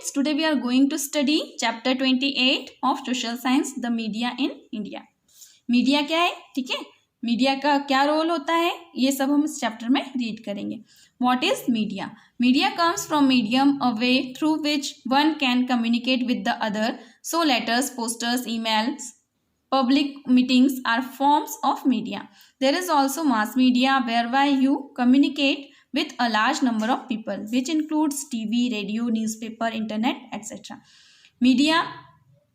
students, today we are going to study chapter 28 of social science, the media in India. Media क्या है, ठीक है, media का क्या रोल होता है, ये सब हम इस चैप्टर में रीड करेंगे. What is media? Media comes from medium, a way through which one can communicate with the other. So letters, posters, emails, public meetings are forms of media. There is also mass media, whereby you communicate with a large number of people, which includes TV, radio, newspaper, internet, etc. Media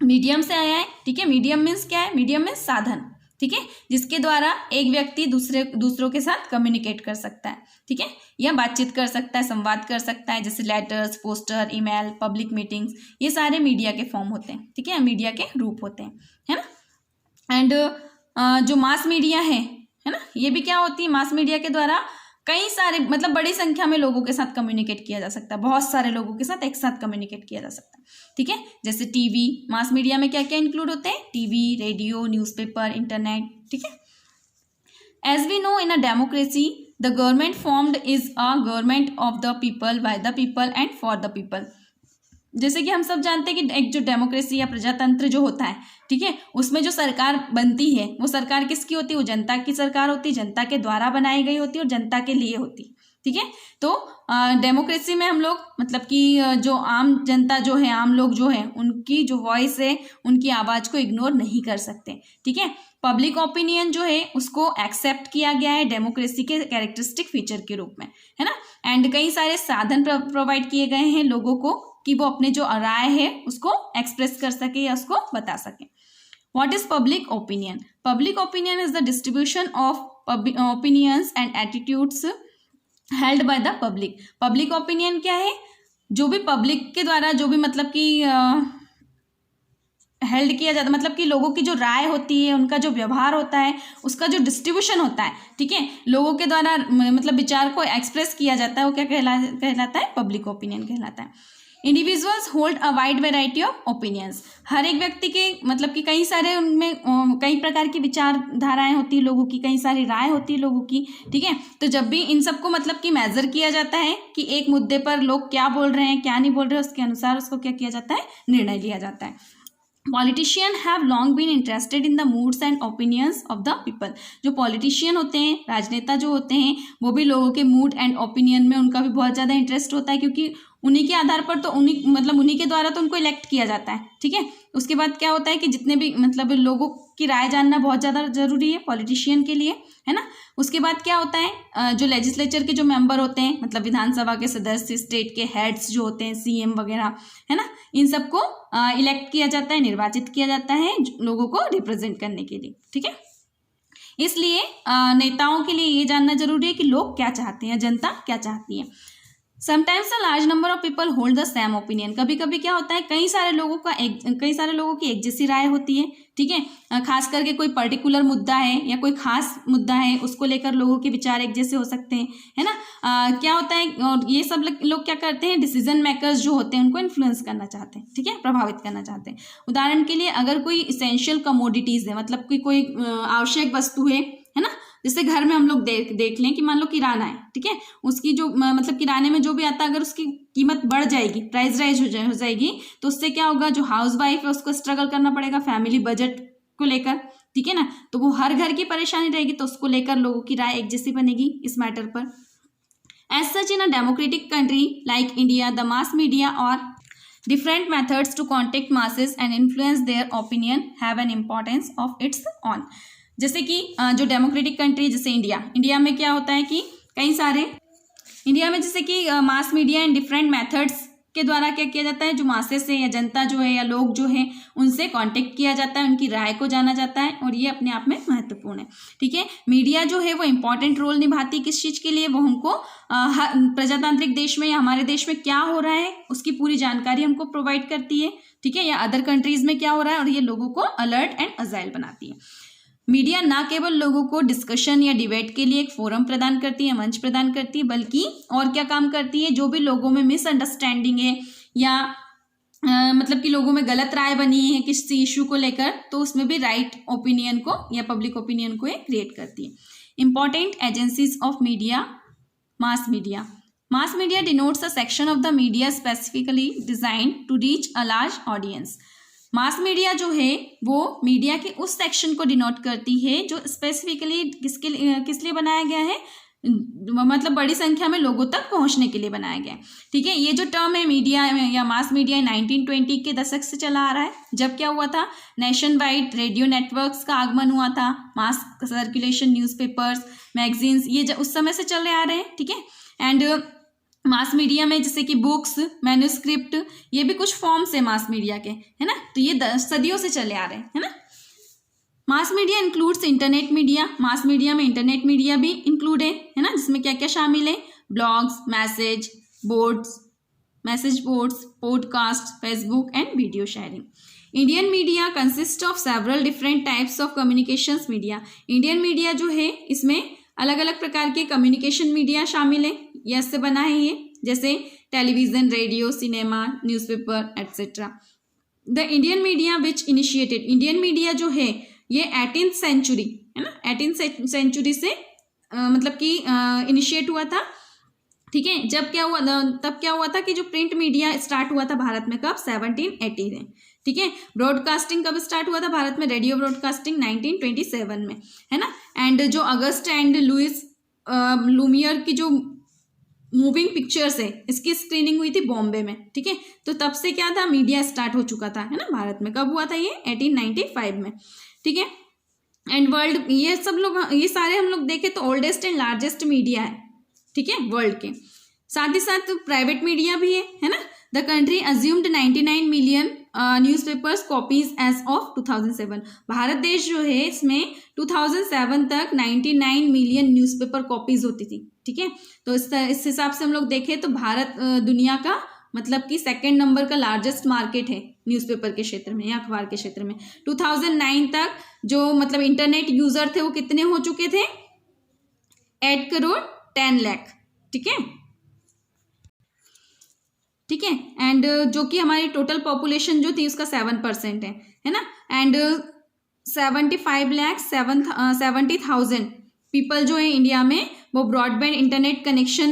medium से आया है, ठीक है. Medium means क्या है, medium means साधन, ठीक है, जिसके द्वारा एक व्यक्ति दूसरों के साथ कम्युनिकेट कर सकता है, ठीक है, या बातचीत कर सकता है, संवाद कर सकता है. जैसे letters, poster, email, public meetings, ये सारे मीडिया के फॉर्म होते हैं, ठीक है, मीडिया के रूप होते हैं, है ना. एंड जो मास मीडिया है ना, ये भी क्या होती है, मास मीडिया के द्वारा कई सारे मतलब बड़ी संख्या में लोगों के साथ कम्युनिकेट किया जा सकता है, बहुत सारे लोगों के साथ एक साथ कम्युनिकेट किया जा सकता है, ठीक है. जैसे टीवी, मास मीडिया में क्या क्या इंक्लूड होते हैं, टीवी, रेडियो, न्यूज़पेपर, इंटरनेट, ठीक है. As we know in a democracy the government formed is a government of the people, by the people and for the people. जैसे कि हम सब जानते हैं कि एक जो डेमोक्रेसी या प्रजातंत्र जो होता है, ठीक है, उसमें जो सरकार बनती है वो सरकार किसकी होती है, वो जनता की सरकार होती है, जनता के द्वारा बनाई गई होती है और जनता के लिए होती है, ठीक है. तो डेमोक्रेसी में हम लोग मतलब कि जो आम जनता जो है, आम लोग जो है, उनकी जो वॉइस है, उनकी आवाज़ को इग्नोर नहीं कर सकते, ठीक है. पब्लिक ओपिनियन जो है उसको एक्सेप्ट किया गया है डेमोक्रेसी के कैरेक्टरिस्टिक फीचर के रूप में, है ना. एंड कई सारे साधन प्रोवाइड किए गए हैं लोगों को कि वो अपने जो राय है उसको एक्सप्रेस कर सके या उसको बता सके. What is public opinion? Public opinion is the distribution of opinions and attitudes held by the public. Public opinion क्या है, जो भी पब्लिक के द्वारा जो भी मतलब कि हेल्ड किया जाता है, मतलब कि लोगों की जो राय होती है, उनका जो व्यवहार होता है, उसका जो डिस्ट्रीब्यूशन होता है, ठीक है, लोगों के द्वारा मतलब विचार को एक्सप्रेस किया जाता है, वो क्या कहलाता है, पब्लिक ओपिनियन कहलाता है. Individuals hold a wide variety of opinions. हर एक व्यक्ति के मतलब कि कई सारे उनमें कई प्रकार की विचारधाराएं होती है लोगों की, कई सारी राय होती है लोगों की, ठीक है. तो जब भी इन सबको मतलब कि मेजर किया जाता है कि एक मुद्दे पर लोग क्या बोल रहे हैं, क्या नहीं बोल रहे हैं, उसके अनुसार उसको क्या किया जाता है, निर्णय लिया जाता है. Politician have long been interested in the moods and opinions of the people. जो पॉलिटिशियन होते हैं, राजनेता जो होते हैं, वो भी लोगों के मूड एंड ओपिनियन में उनका भी बहुत ज़्यादा इंटरेस्ट होता है, क्योंकि उन्हीं के आधार पर तो उन्हीं के द्वारा तो उनको इलेक्ट किया जाता है, ठीक है. उसके बाद क्या होता है कि जितने भी मतलब लोगों की राय जानना बहुत ज़्यादा जरूरी है पॉलिटिशियन के लिए, है ना. उसके बाद क्या होता है, जो लेजिस्लेचर के जो मेंबर होते हैं, मतलब विधानसभा के सदस्य, स्टेट के हेड्स जो होते हैं, सीएम वगैरह, है ना, इन सबको इलेक्ट किया जाता है, निर्वाचित किया जाता है लोगों को रिप्रेजेंट करने के लिए, ठीक है. इसलिए नेताओं के लिए ये जानना जरूरी है कि लोग क्या चाहते हैं, जनता क्या चाहती है. Sometimes a large number of people hold the same opinion. कभी कभी क्या होता है, कई सारे लोगों की एक जैसी राय होती है, ठीक है. खास करके कोई पर्टिकुलर मुद्दा है या कोई खास मुद्दा है, उसको लेकर लोगों के विचार एक जैसे हो सकते हैं, है ना. क्या होता है, और ये सब लोग क्या करते हैं, डिसीजन मेकर्स जो होते हैं उनको इन्फ्लुएंस करना चाहते हैं, ठीक है, प्रभावित करना चाहते हैं. उदाहरण के लिए अगर कोई इसेंशियल कमोडिटीज है, मतलब कि कोई आवश्यक वस्तु है ना, जैसे घर में हम लोग देख लें कि मान लो किराना है, ठीक है, उसकी जो मतलब किराने में जो भी आता है, अगर उसकी कीमत बढ़ जाएगी, प्राइस राइज हो जाएगी, तो उससे क्या होगा, जो हाउस वाइफ है उसको स्ट्रगल करना पड़ेगा फैमिली बजट को लेकर, ठीक है ना. तो वो हर घर की परेशानी रहेगी, तो उसको लेकर लोगों की राय एक जैसी बनेगी इस मैटर पर. As such in a democratic country like India the mass media और different methods to contact masses and influence their opinion have an importance of its own. जैसे कि जो डेमोक्रेटिक कंट्री जैसे इंडिया में क्या होता है कि कई सारे इंडिया में जैसे कि mass media and different methods के द्वारा क्या किया जाता है, जो मासेस से या जनता जो है या लोग जो है उनसे कांटेक्ट किया जाता है, उनकी राय को जाना जाता है, और ये अपने आप में महत्वपूर्ण है, ठीक है. मीडिया जो है वो इंपॉर्टेंट रोल निभाती है किस चीज़ के लिए, वो हमको प्रजातांत्रिक देश में या हमारे देश में क्या हो रहा है उसकी पूरी जानकारी हमको प्रोवाइड करती है, ठीक है, या अदर कंट्रीज में क्या हो रहा है, और ये लोगों को अलर्ट एंड अजाइल बनाती है. मीडिया ना केवल लोगों को डिस्कशन या डिबेट के लिए एक फोरम प्रदान करती है, मंच प्रदान करती है, बल्कि और क्या काम करती है, जो भी लोगों में मिसअंडरस्टैंडिंग है या मतलब कि लोगों में गलत राय बनी है किसी इशू को लेकर, तो उसमें भी राइट ओपिनियन को या पब्लिक ओपिनियन को क्रिएट करती है. Important agencies of media, mass media. Mass media denotes a section of the media specifically design to reach a large audience. Mass media जो है वो मीडिया के उस सेक्शन को डिनोट करती है जो स्पेसिफिकली किस लिए बनाया गया है, मतलब बड़ी संख्या में लोगों तक पहुंचने के लिए बनाया गया है। ठीक है, ये जो टर्म है मीडिया या मास मीडिया 1920 के दशक से चला आ रहा है, जब क्या हुआ था, नेशन वाइड रेडियो नेटवर्क्स का आगमन हुआ था, मास सर्कुलेशन, न्यूज़पेपर्स, मैगजीन्स, ये उस समय से चले आ रहे हैं। ठीक है, एंड मास मीडिया में जैसे कि बुक्स, मैन्युस्क्रिप्ट, ये भी कुछ फॉर्म्स है मास मीडिया के, है ना, तो ये सदियों से चले आ रहे हैं, है ना। Mass media includes internet media. Mass media में इंटरनेट मीडिया भी इंक्लूड है ना, जिसमें क्या क्या शामिल है, blogs, message boards, podcast, Facebook and video sharing. Indian media consist of several different types of communications media. Indian media जो है इसमें अलग अलग प्रकार के कम्युनिकेशन मीडिया शामिल है, ये इससे बना है ये, जैसे television, radio, cinema, newspaper etcetera. The Indian media which initiated, Indian media जो है ये 18th सेंचुरी, है ना, 18th सेंचुरी से मतलब कि इनिशिएट हुआ था। ठीक है, जब क्या हुआ, तब क्या हुआ था कि जो प्रिंट मीडिया स्टार्ट हुआ था भारत में कब, 1780 में। ठीक है, ब्रॉडकास्टिंग कब स्टार्ट हुआ था भारत में, रेडियो ब्रॉडकास्टिंग 1927 में, है ना। एंड जो अगस्ट एंड लुइस लूमियर की जो मूविंग पिक्चर्स है, इसकी स्क्रीनिंग हुई थी बॉम्बे में। ठीक है, तो तब से क्या था, मीडिया स्टार्ट हो चुका था, है ना, भारत में। कब हुआ था ये, 1895 में। ठीक है, एंड वर्ल्ड, ये सब लोग, ये सारे हम लोग देखें तो ओल्डेस्ट एंड लार्जेस्ट मीडिया है। ठीक है, वर्ल्ड के। साथ ही साथ प्राइवेट मीडिया भी है ना। The country assumed 99 million newspapers copies as of 2007। Bharat देश जो है इसमें 2007 तक 99 मिलियन न्यूज़पेपर कॉपीज होती थी। ठीक है, तो इस हिसाब से हम लोग देखें तो भारत दुनिया का मतलब कि सेकंड नंबर का लार्जेस्ट मार्केट है न्यूज़पेपर के क्षेत्र में या अखबार के क्षेत्र में। 2009 तक जो मतलब इंटरनेट यूजर थे वो कितने हो चुके थे, 8 करोड़ 10 लाख। ठीक है, ठीक है, एंड जो कि हमारी टोटल पॉपुलेशन जो थी उसका 7% है ना। एंड 75,70,000 पीपल जो है इंडिया में वो ब्रॉडबैंड इंटरनेट कनेक्शन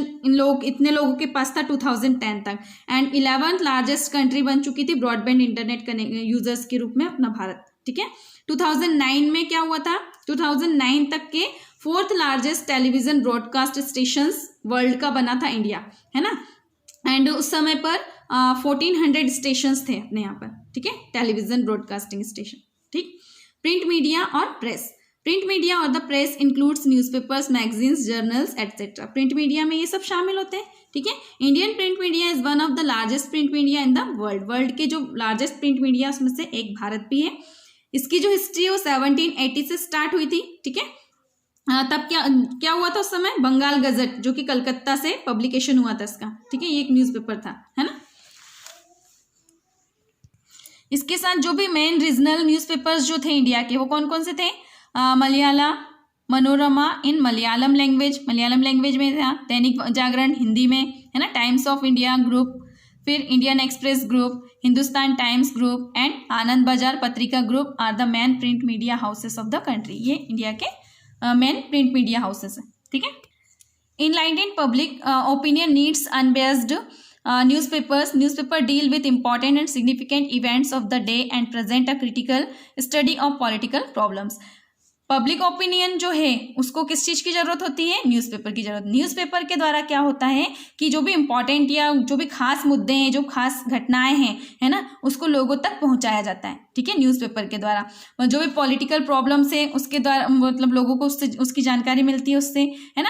इतने लोगों के पास था 2010 तक। एंड 11th लार्जेस्ट कंट्री बन चुकी थी ब्रॉडबैंड इंटरनेट यूजर्स के रूप में अपना भारत। ठीक है, 2009 में क्या हुआ था, 2009 तक के 4th largest television broadcast stations world का बना था इंडिया, है ना। एंड उस समय पर 1400 स्टेशंस थे अपने यहाँ पर। ठीक है, टेलीविजन ब्रॉडकास्टिंग स्टेशन। ठीक, प्रिंट मीडिया और प्रेस। प्रिंट मीडिया और the press includes newspapers, magazines, journals etcetera. Print media में ये सब शामिल होते हैं। ठीक है, Indian print media is one of the largest print media in the world. World के जो लार्जेस्ट प्रिंट मीडिया उसमें से एक भारत भी है। इसकी जो हिस्ट्री है वो 1780 से स्टार्ट हुई थी। ठीक है, तब क्या हुआ था उस समय, बंगाल गजट जो कि कलकत्ता से पब्लिकेशन हुआ था इसका। ठीक है, ये एक न्यूज़पेपर था, है ना। इसके साथ जो भी मेन रीजनल न्यूज़पेपर्स जो थे इंडिया के वो कौन कौन से थे, मलयाला मनोरमा इन मलयालम लैंग्वेज में था, दैनिक जागरण हिंदी में, है ना, टाइम्स ऑफ इंडिया ग्रुप, फिर Indian Express group, Hindustan Times group and Anand Bazar Patrika group are the main print media houses of the country. ये इंडिया के मेन प्रिंट मीडिया हाउसेस है। ठीक है, enlightened public opinion needs unbiased newspaper deal with important and significant events of the day and present a critical study of political problems। Public opinion जो है उसको किस चीज़ की ज़रूरत होती है, न्यूज़पेपर की ज़रूरत। न्यूज़पेपर के द्वारा क्या होता है कि जो भी इम्पोर्टेंट या जो भी खास मुद्दे हैं, जो खास घटनाएं हैं, है ना, उसको लोगों तक पहुंचाया जाता है। ठीक है, न्यूज़पेपर के द्वारा जो भी पॉलिटिकल प्रॉब्लम्स है उसके द्वारा मतलब लोगों को उससे उसकी जानकारी मिलती है उससे, है ना।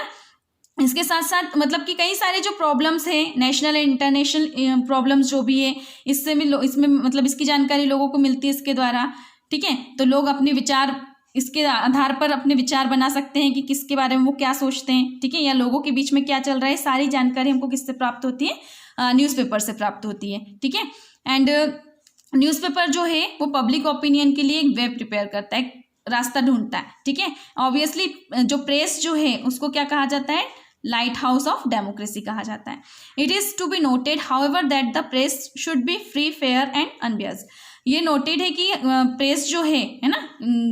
इसके साथ साथ मतलब कि कई सारे जो प्रॉब्लम्स हैं, नेशनल एंड इंटरनेशनल प्रॉब्लम्स जो भी है, इससे भी इसमें मतलब इसकी जानकारी लोगों को मिलती है इसके द्वारा। ठीक है, तो लोग अपने विचार इसके आधार पर अपने विचार बना सकते हैं कि किसके बारे में वो क्या सोचते हैं। ठीक है, या लोगों के बीच में क्या चल रहा है, सारी जानकारी हमको किससे प्राप्त होती है, न्यूज़पेपर से प्राप्त होती है। ठीक है, एंड न्यूज़पेपर जो है वो पब्लिक ओपिनियन के लिए एक वे प्रिपेयर करता है, रास्ता ढूंढता है। ठीक है, ऑब्वियसली जो प्रेस जो है उसको क्या कहा जाता है, लाइट हाउस ऑफ डेमोक्रेसी कहा जाता है। It is to be noted however that the press should be free, fair and unbiased. ये नोटेड है कि प्रेस जो है ना,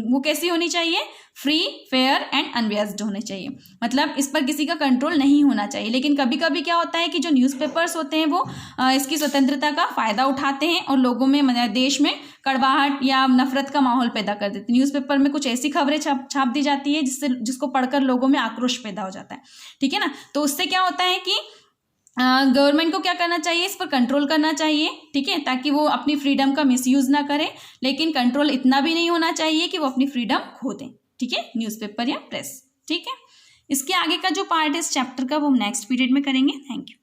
वो कैसी होनी चाहिए, फ्री, फेयर एंड अनबियास्ड होने चाहिए, मतलब इस पर किसी का कंट्रोल नहीं होना चाहिए। लेकिन कभी कभी क्या होता है कि जो न्यूज़पेपर्स होते हैं वो इसकी स्वतंत्रता का फ़ायदा उठाते हैं और लोगों में, देश में कड़वाहट या नफरत का माहौल पैदा कर देते हैं। न्यूज़पेपर में कुछ ऐसी खबरें छाप दी जाती है जिसको पढ़कर लोगों में आक्रोश पैदा हो जाता है, ठीक है ना। तो उससे क्या होता है कि गवर्नमेंट को क्या करना चाहिए, इस पर कंट्रोल करना चाहिए, ठीक है, ताकि वो अपनी फ्रीडम का मिसयूज ना करें। लेकिन कंट्रोल इतना भी नहीं होना चाहिए कि वो अपनी फ्रीडम खो दें, ठीक है, न्यूज़पेपर या प्रेस, ठीक है। इसके आगे का जो पार्ट है इस चैप्टर का वो हम नेक्स्ट पीरियड में करेंगे। Thank you.